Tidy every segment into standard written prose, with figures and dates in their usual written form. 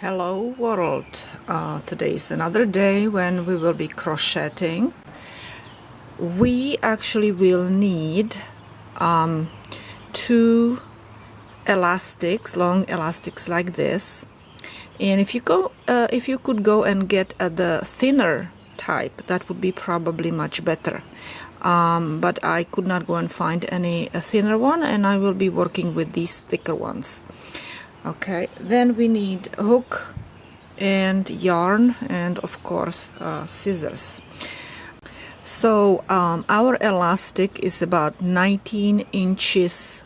Hello world, today is another day when we will be crocheting. We actually will need two elastics, long elastics like this, and if you could go and get the thinner type, that would be probably much better, but I could not go and find any thinner one, and I will be working with these thicker ones. Okay, then we need hook and yarn and of course scissors. So our elastic is about 19 inches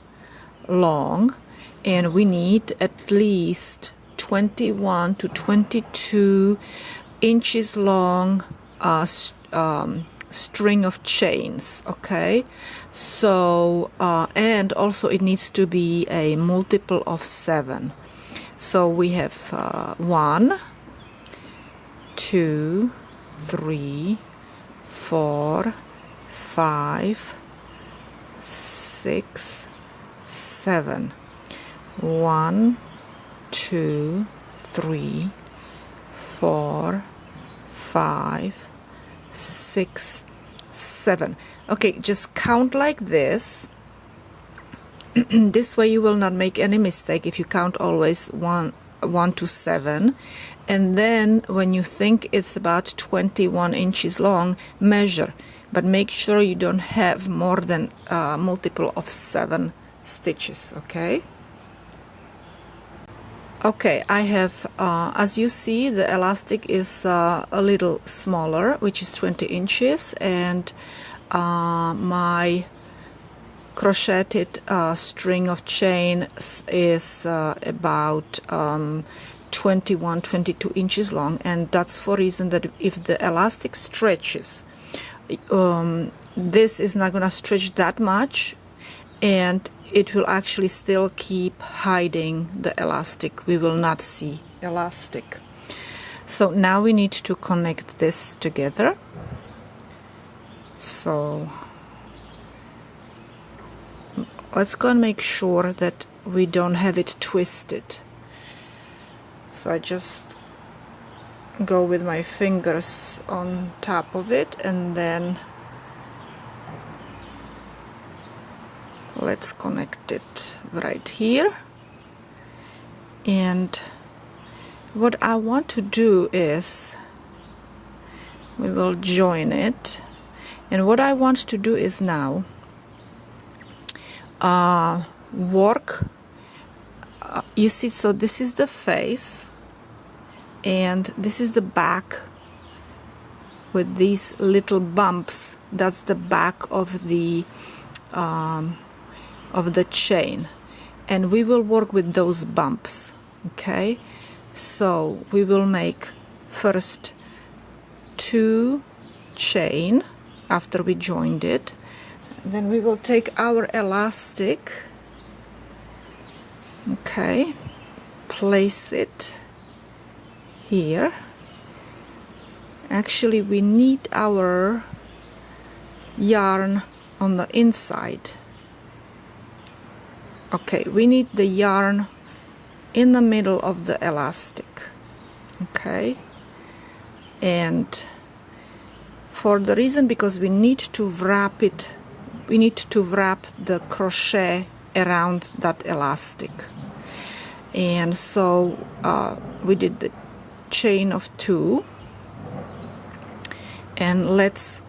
long, and we need at least 21 to 22 inches long string of chains. Okay, so and also it needs to be a multiple of 7. So we have 1, 2, 3, 4, 5, 6, 7. 1, 2, 3, 4, 5, 6, 7. Okay, just count like this. This way you will not make any mistake if you count always 1 to 7, and then when you think it's about 21 inches long, measure, but make sure you don't have more than a multiple of 7 stitches. Okay, I have, as you see, the elastic is a little smaller, which is 20 inches, and my crocheted string of chain is about 22 inches long, and that's for reason that if the elastic stretches, this is not going to stretch that much, and it will actually still keep hiding the elastic. We will not see elastic. So now we need to connect this together. So let's go and make sure that we don't have it twisted. So I just go with my fingers on top of it, and then let's connect it right here. And what I want to do is we will join it, and what I want to do is now work, you see, so this is the face and this is the back with these little bumps. That's the back of the chain, and we will work with those bumps. Okay, so we will make first 2 chain after we joined it. Then we will take our elastic, okay, place it here. Actually, we need our yarn on the inside. Okay, we need the yarn in the middle of the elastic. Okay, and for the reason because we need to wrap it, we need to wrap the crochet around that elastic. And so we did the chain of 2, and let's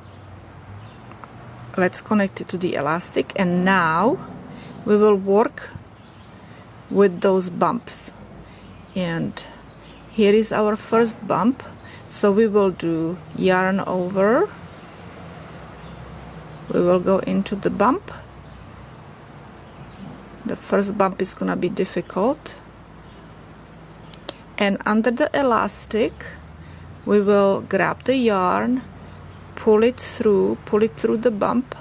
connect it to the elastic, and now we will work with those bumps. And here is our first bump, so we will do yarn over, we will go into the bump. The first bump is gonna be difficult, and under the elastic we will grab the yarn, pull it through the bump,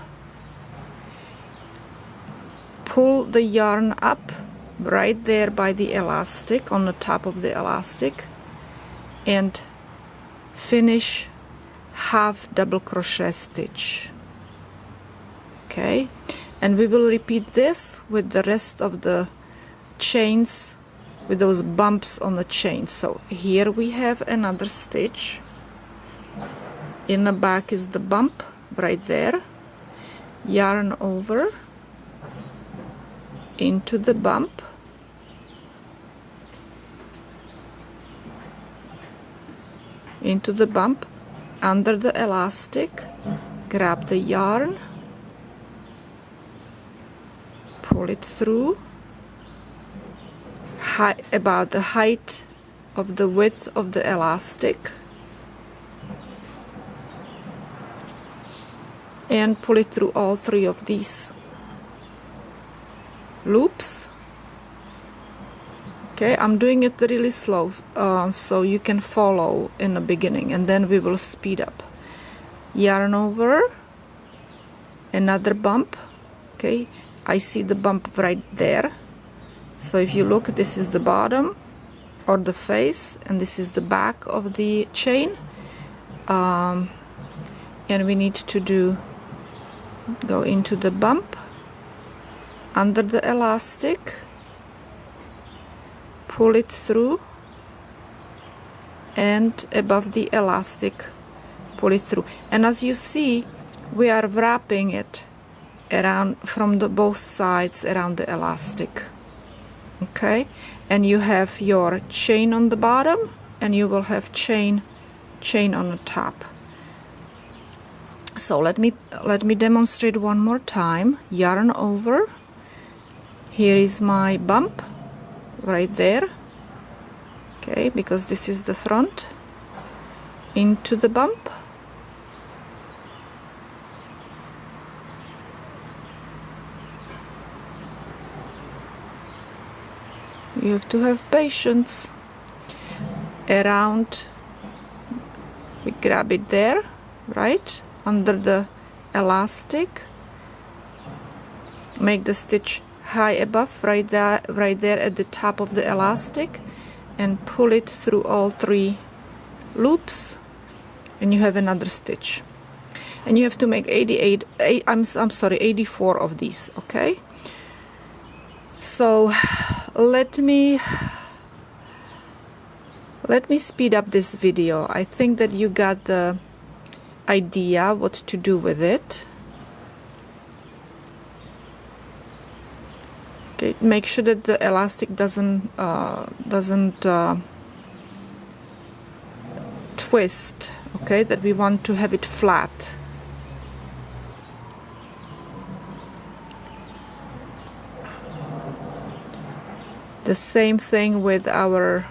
pull the yarn up right there by the elastic, on the top of the elastic, and finish half double crochet stitch. Okay, and we will repeat this with the rest of the chains with those bumps on the chain. So here we have another stitch. In the back is the bump right there. Yarn over into the bump, under the elastic, grab the yarn, pull it through about the height of the width of the elastic, and pull it through all three of these loops. Okay, I'm doing it really slow so you can follow in the beginning, and then we will speed up. Yarn over, another bump. Okay, I see the bump right there. So if you look, this is the bottom or the face, and this is the back of the chain. And we need to go into the bump, under the elastic, pull it through, and above the elastic, pull it through. And as you see, we are wrapping it around from both sides around the elastic. Okay, and you have your chain on the bottom, and you will have chain on the top. So let me demonstrate one more time. Yarn over. Here is my bump right there. Okay, because this is the front. Into the bump. You have to have patience. Around, we grab it there, right, under the elastic. Make the stitch high above, right there at the top of the elastic, and pull it through all three loops, and you have another stitch. And you have to make 84 of these. Okay. So let me speed up this video. I think that you got the idea what to do with it. Okay, make sure that the elastic doesn't twist. Okay, that we want to have it flat. The same thing with our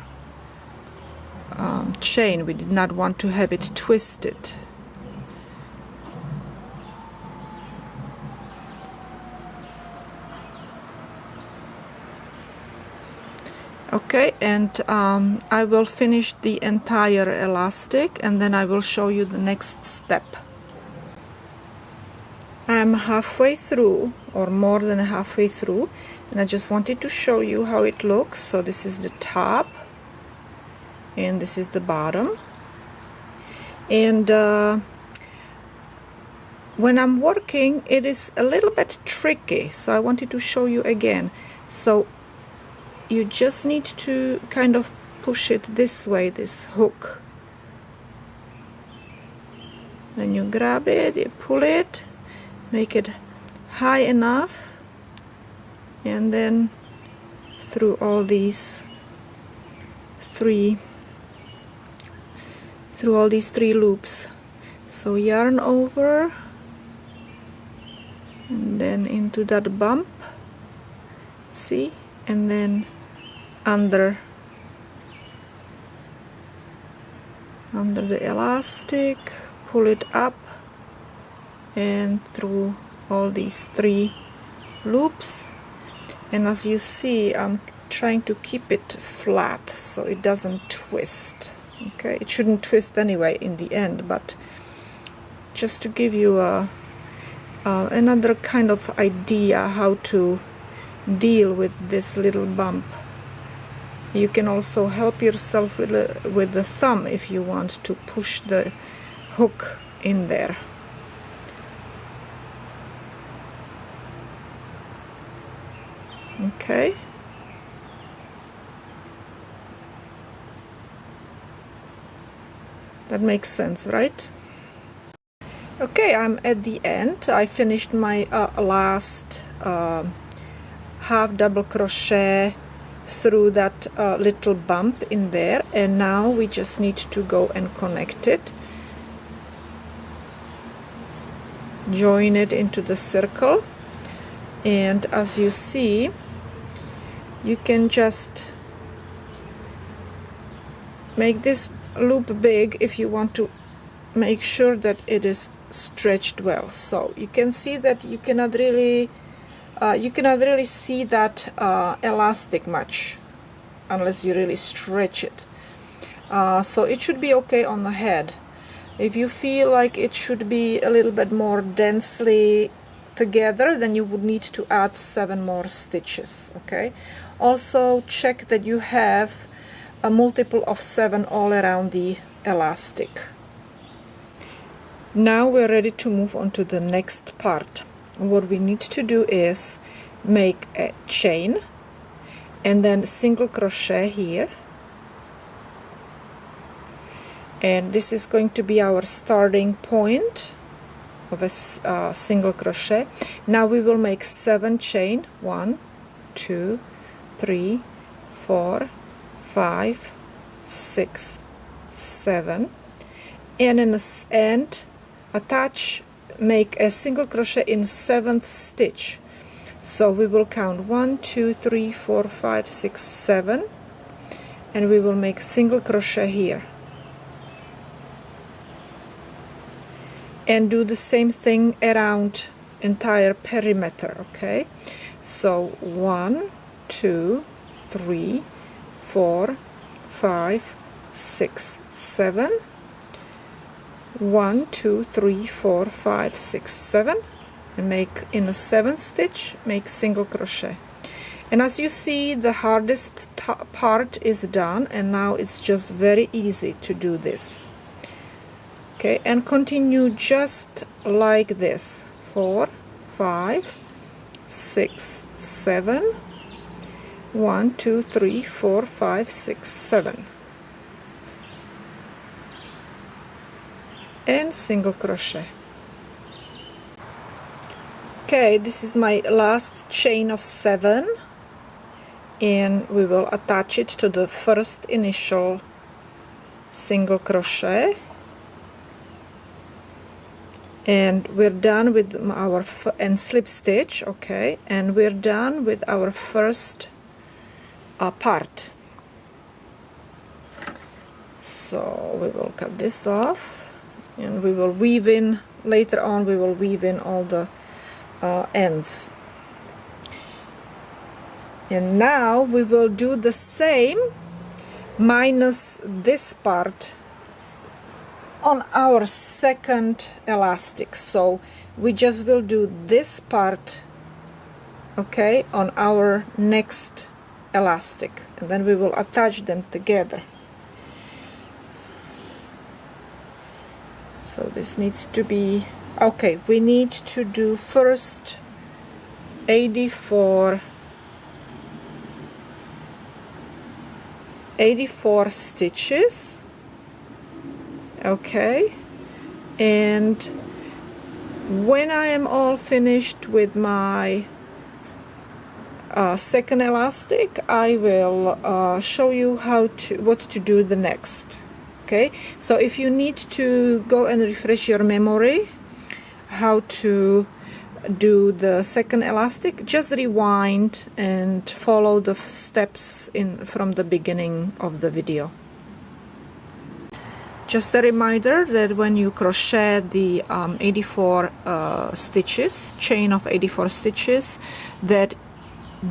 chain. We did not want to have it twisted. Okay, and I will finish the entire elastic, and then I will show you the next step. I'm halfway through, or more than halfway through, and I just wanted to show you how it looks. So this is the top, and this is the bottom. And when I'm working, it is a little bit tricky, so I wanted to show you again. So you just need to kind of push it this way, this hook. Then you grab it, you pull it, make it high enough, and then through all these three loops. So yarn over, and then into that bump, see, and then under the elastic, pull it up and through all these three loops. And as you see, I'm trying to keep it flat so it doesn't twist. Okay, it shouldn't twist anyway in the end, but just to give you another kind of idea how to deal with this little bump. You can also help yourself with the thumb if you want to push the hook in there. Okay. That makes sense, right? Okay, I'm at the end. I finished my last half double crochet through that little bump in there, and now we just need to go and connect it, join it into the circle, and as you see, you can just make this loop big if you want to make sure that it is stretched well. So you can see that you cannot really see that elastic much unless you really stretch it. So it should be okay on the head. If you feel like it should be a little bit more densely together, then you would need to add 7 more stitches. Okay, also check that you have a multiple of 7 all around the elastic. Now we're ready to move on to the next part. What we need to do is make a chain and then single crochet here, and this is going to be our starting point of a single crochet. Now we will make 7 chain, 1, 2, 3, 4, 5, 6, 7, and in the end make a single crochet in 7th stitch. So we will count 1, 2, 3, 4, 5, 6, 7, and we will make single crochet here, and do the same thing around entire perimeter. Okay, so 1, 2, 3, 4, 5, 6, 7, 1, 2, 3, 4, 5, 6, 7, and make in the 7th stitch, make single crochet. And as you see, the hardest part is done, and now it's just very easy to do this. Okay, and continue just like this, 4, 5, 6, 7, 1, 2, 3, 4, 5, 6, 7, and single crochet. Okay, this is my last chain of 7, and we will attach it to the first initial single crochet, and we're done with our and slip stitch. Okay, and we're done with our first part. So we will cut this off, and we will weave in later on. We will weave in all the ends, and now we will do the same minus this part on our second elastic. So we just will do this part, okay, on our next elastic, and then we will attach them together. So this needs to be okay. We need to do first 84 stitches. Okay, and when I am all finished with my second elastic, I will show you what to do the next. Okay, so if you need to go and refresh your memory how to do the second elastic, just rewind and follow the steps from the beginning of the video. Just a reminder that when you crochet the 84 stitches, chain of 84 stitches, that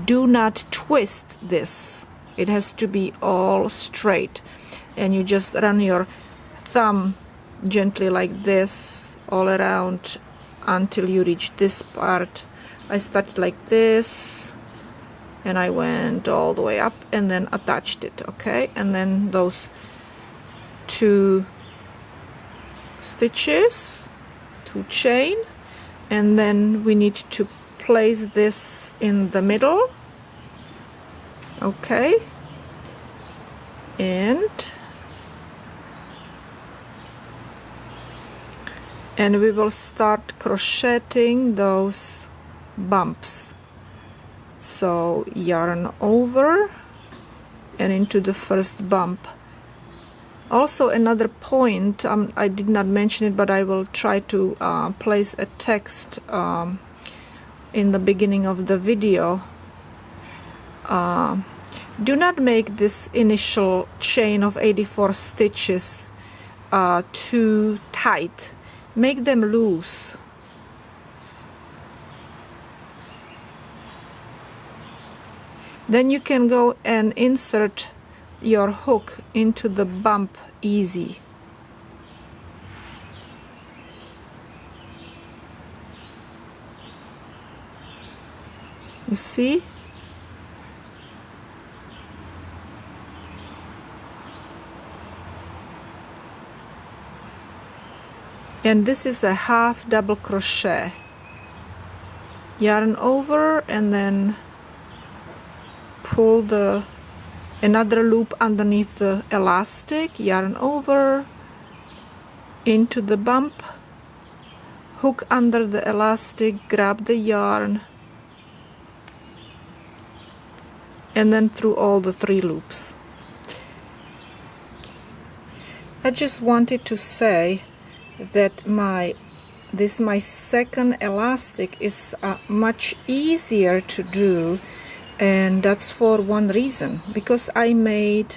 do not twist this. It has to be all straight, and you just run your thumb gently like this all around until you reach this part. I started like this, and I went all the way up and then attached it. Okay, and then those 2 stitches, 2 chain, and then we need to place this in the middle. Okay, and and we will start crocheting those bumps. So yarn over and into the first bump. Also another point, I did not mention it, but I will try to place a text in the beginning of the video. Do not make this initial chain of 84 stitches too tight. Make them loose. Then you can go and insert your hook into the bump easy. You see? And this is a half double crochet. Yarn over and then pull another loop underneath the elastic, yarn over into the bump, hook under the elastic, grab the yarn, and then through all the 3 loops. I just wanted to say that my second elastic is much easier to do, and that's for one reason, because I made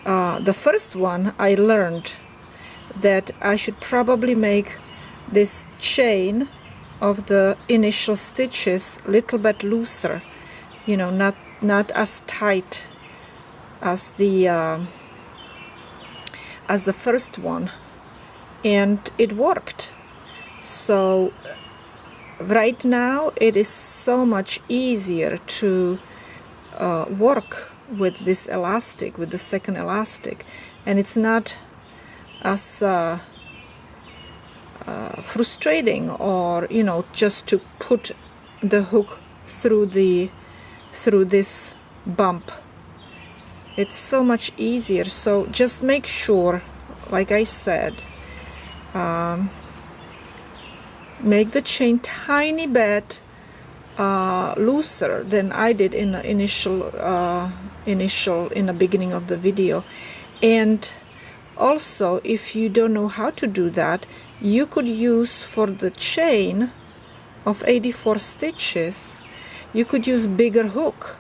the first one. I learned that I should probably make this chain of the initial stitches a little bit looser, you know, not as tight as the first one, and it worked. So right now it is so much easier to work with this elastic, with the second elastic, and it's not as frustrating, or you know, just to put the hook through this bump. It's so much easier. So just make sure, like I said, make the chain tiny bit looser than I did in the initial in the beginning of the video. And also, if you don't know how to do that, you could use, for the chain of 84 stitches, you could use bigger hook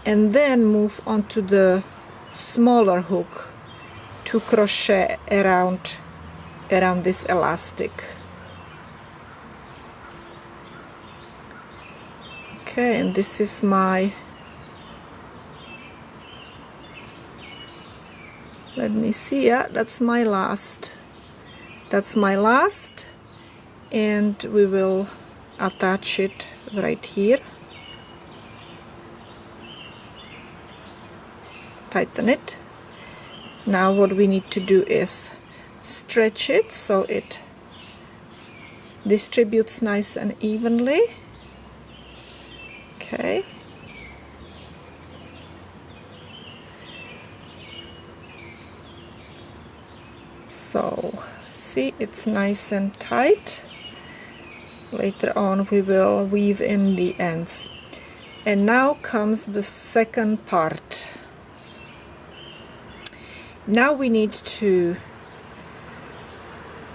and then move on to the smaller hook to crochet around this elastic. Okay, and this is my, let me see, yeah, that's my last, and we will attach it right here. Tighten it. Now what we need to do is stretch it so it distributes nice and evenly. Okay. So see, it's nice and tight. Later on we will weave in the ends. And now comes the second part. Now we need to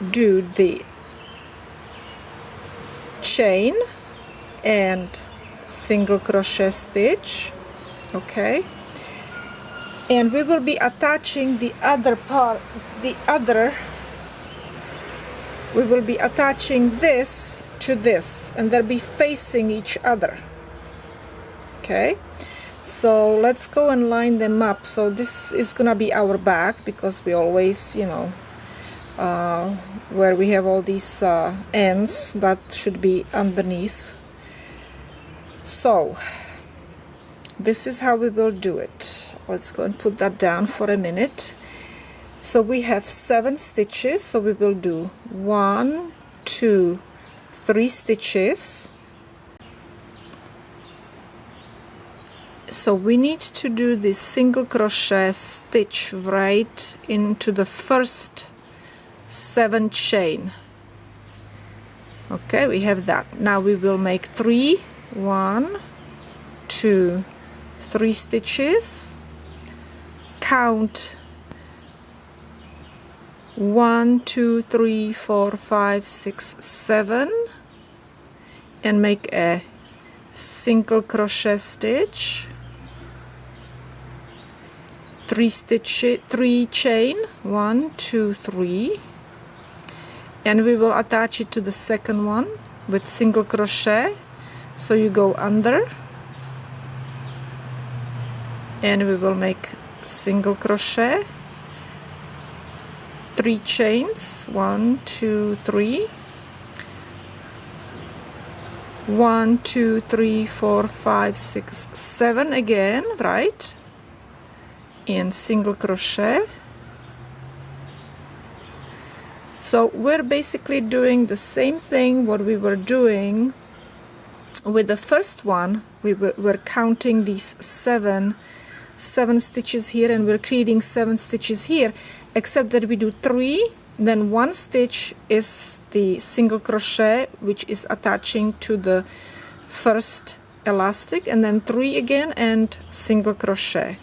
do the chain and single crochet stitch, okay, and we will be attaching the other part, we will be attaching this to this, and they'll be facing each other. Okay, so let's go and line them up. So this is gonna be our back, because we always, you know, where we have all these ends, that should be underneath. So this is how we will do it. Let's go and put that down for a minute. So we have 7 stitches, so we will do 1, 2, 3 stitches. So we need to do this single crochet stitch right into the first 7 chain. Okay, we have that. Now we will make 1, 2, 3 stitches, count 1, 2, 3, 4, 5, 6, 7, and make a single crochet stitch, 3 chain, 1, 2, 3, and we will attach it to the second one with single crochet. So you go under, and we will make single crochet, 3 chains, 1, 2, 3, 1, 2, 3, 4, 5, 6, 7 again, right, and single crochet. So we're basically doing the same thing what we were doing with the first one. We're counting these seven stitches here, and we're creating 7 stitches here, except that we do 3, then 1 stitch is the single crochet which is attaching to the first elastic, and then 3 again and single crochet.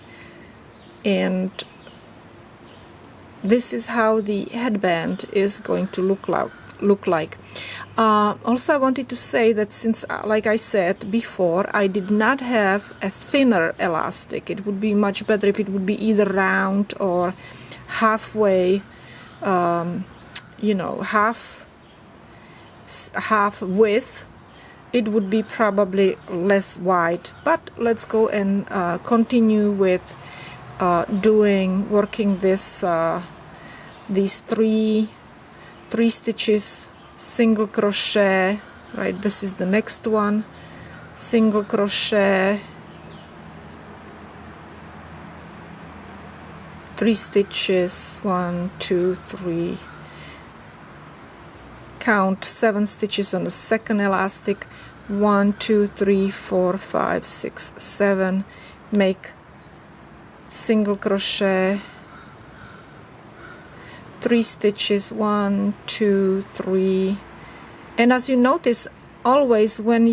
And this is how the headband is going to look like. Also, I wanted to say that since, like I said before, I did not have a thinner elastic, it would be much better if it would be either round or halfway, you know, half width. It would be probably less wide. But let's go and continue with working this these three stitches, single crochet, right, this is the next one, single crochet, 3 stitches, 1, 2, 3, count 7 stitches on the second elastic, 1, 2, 3, 4, 5, 6, 7, make single crochet, 3 stitches, 1, 2, 3, and as you notice, always when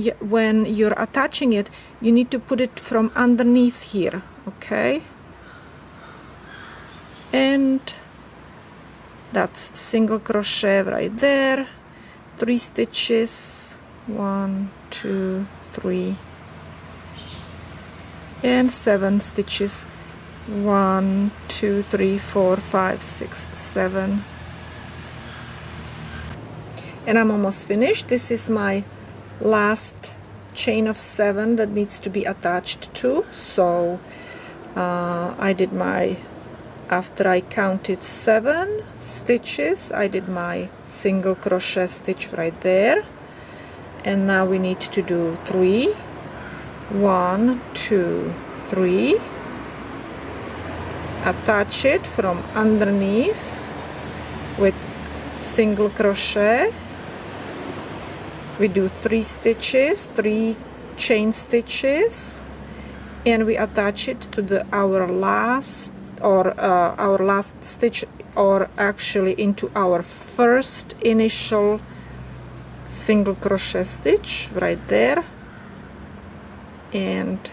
you're attaching it, you need to put it from underneath here, okay, and that's single crochet right there, 3 stitches, 1, 2, 3, and 7 stitches, 1, 2, 3, 4, 5, 6, 7, and I'm almost finished. This is my last chain of 7 that needs to be attached to. So I did my, after I counted 7 stitches, I did my single crochet stitch right there, and now we need to do 3, 1, 2, 3, attach it from underneath with single crochet. We do 3 stitches, 3 chain stitches, and we attach it to our last stitch, or actually into our first initial single crochet stitch right there, and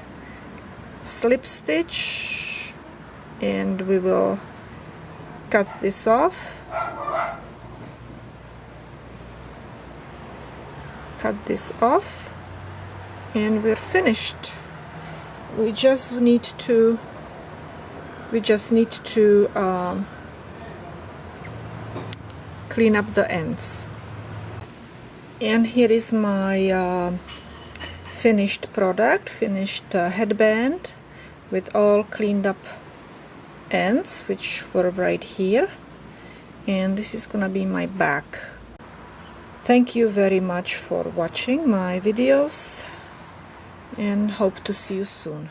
slip stitch, and we will cut this off, and we're finished. We just need to clean up the ends. And here is my finished product, finished headband with all cleaned up ends, which were right here, and this is gonna be my back. Thank you very much for watching my videos, and hope to see you soon.